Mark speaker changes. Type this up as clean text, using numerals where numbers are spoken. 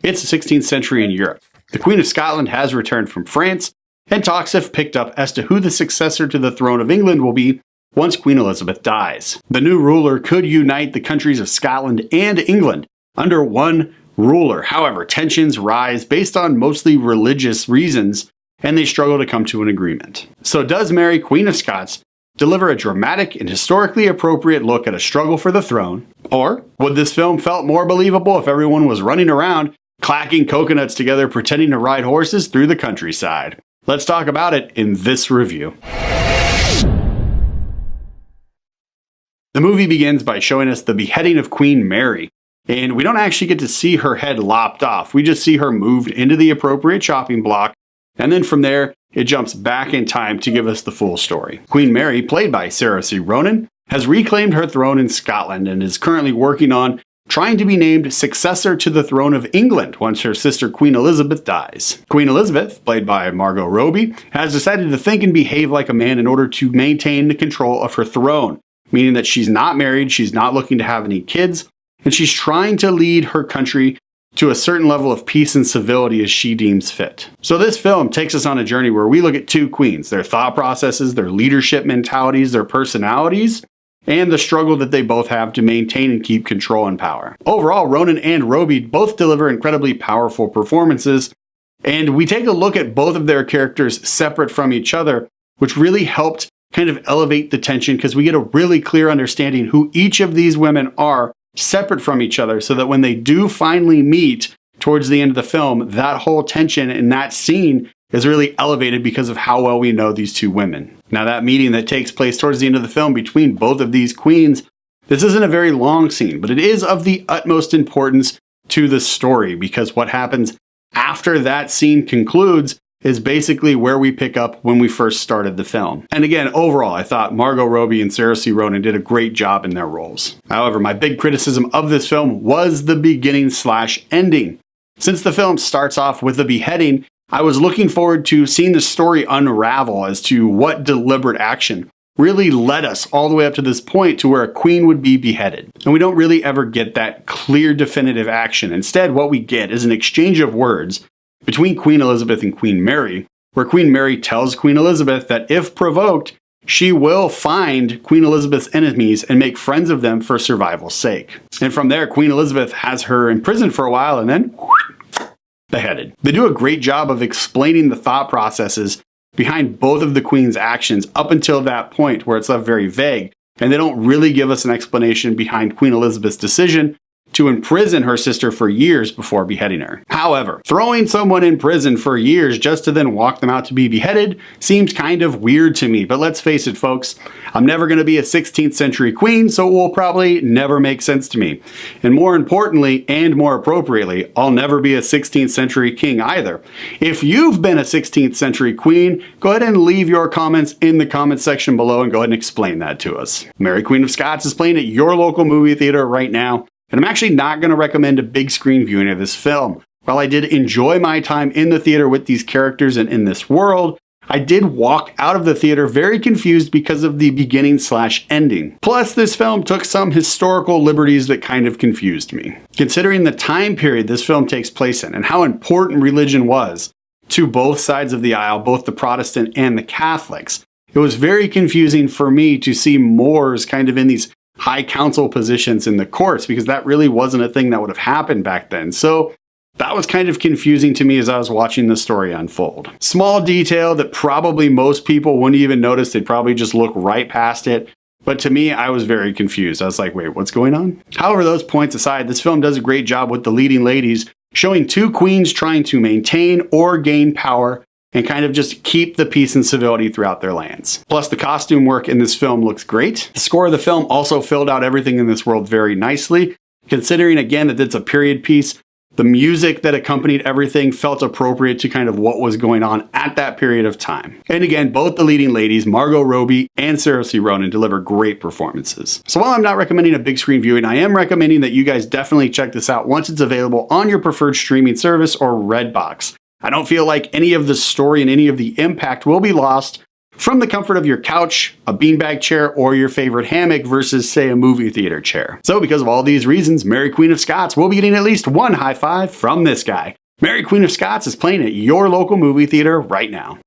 Speaker 1: It's the 16th century in Europe. The Queen of Scotland has returned from France, and talks have picked up as to who the successor to the throne of England will be once Queen Elizabeth dies. The new ruler could unite the countries of Scotland and England under one ruler. However, tensions rise based on mostly religious reasons, and they struggle to come to an agreement. So does Mary, Queen of Scots, deliver a dramatic and historically appropriate look at a struggle for the throne? Or would this film felt more believable if everyone was running around, clacking coconuts together, pretending to ride horses through the countryside? Let's talk about it in this review. The movie begins by showing us the beheading of Queen Mary, and we don't actually get to see her head lopped off. We just see her moved into the appropriate chopping block, and then from there, it jumps back in time to give us the full story. Queen Mary, played by Saoirse Ronan, has reclaimed her throne in Scotland and is currently working on trying to be named successor to the throne of England once her sister Queen Elizabeth dies. Queen Elizabeth, played by Margot Robbie, has decided to think and behave like a man in order to maintain the control of her throne, meaning that she's not married, she's not looking to have any kids, and she's trying to lead her country to a certain level of peace and civility as she deems fit. So this film takes us on a journey where we look at two queens, their thought processes, their leadership mentalities, their personalities, and the struggle that they both have to maintain and keep control and power. Overall, Ronan and Robbie both deliver incredibly powerful performances, and we take a look at both of their characters separate from each other, which really helped kind of elevate the tension because we get a really clear understanding who each of these women are separate from each other, so that when they do finally meet towards the end of the film, that whole tension in that scene is really elevated because of how well we know these two women. Now, that meeting that takes place towards the end of the film between both of these queens, this isn't a very long scene, but it is of the utmost importance to the story because what happens after that scene concludes is basically where we pick up when we first started the film. And again, overall, I thought Margot Robbie and Saoirse Ronan did a great job in their roles. However, my big criticism of this film was the beginning/ending. Since the film starts off with the beheading, I was looking forward to seeing the story unravel as to what deliberate action really led us all the way up to this point to where a queen would be beheaded. And we don't really ever get that clear, definitive action. Instead, what we get is an exchange of words between Queen Elizabeth and Queen Mary, where Queen Mary tells Queen Elizabeth that if provoked, she will find Queen Elizabeth's enemies and make friends of them for survival's sake. And from there, Queen Elizabeth has her imprisoned for a while and then beheaded. They do a great job of explaining the thought processes behind both of the queen's actions up until that point where it's left very vague, and they don't really give us an explanation behind Queen Elizabeth's decision to imprison her sister for years before beheading her. However, throwing someone in prison for years just to then walk them out to be beheaded seems kind of weird to me, but let's face it, folks, I'm never going to be a 16th century queen, so it will probably never make sense to me. And more importantly, and more appropriately, I'll never be a 16th century king either. If you've been a 16th century queen, go ahead and leave your comments in the comment section below and go ahead and explain that to us. Mary, Queen of Scots is playing at your local movie theater right now. And I'm actually not going to recommend a big screen viewing of this film. While I did enjoy my time in the theater with these characters and in this world, I did walk out of the theater very confused because of the beginning/ending. Plus, this film took some historical liberties that kind of confused me. Considering the time period this film takes place in and how important religion was to both sides of the aisle, both the Protestant and the Catholics, it was very confusing for me to see Moors kind of in these high council positions in the courts, because that really wasn't a thing that would have happened back then. So that was kind of confusing to me as I was watching the story unfold. Small detail that probably most people wouldn't even notice. They'd probably just look right past it. But to me, I was very confused. I was like, wait, what's going on? However, those points aside, this film does a great job with the leading ladies, showing two queens trying to maintain or gain power and kind of just keep the peace and civility throughout their lands. Plus, the costume work in this film looks great. The score of the film also filled out everything in this world very nicely. Considering, again, that it's a period piece, the music that accompanied everything felt appropriate to kind of what was going on at that period of time. And again, both the leading ladies, Margot Robbie and Saoirse Ronan, deliver great performances. So while I'm not recommending a big screen viewing, I am recommending that you guys definitely check this out once it's available on your preferred streaming service or Redbox. I don't feel like any of the story and any of the impact will be lost from the comfort of your couch, a beanbag chair, or your favorite hammock versus, say, a movie theater chair. So because of all these reasons, Mary Queen of Scots will be getting at least one high five from this guy. Mary Queen of Scots is playing at your local movie theater right now.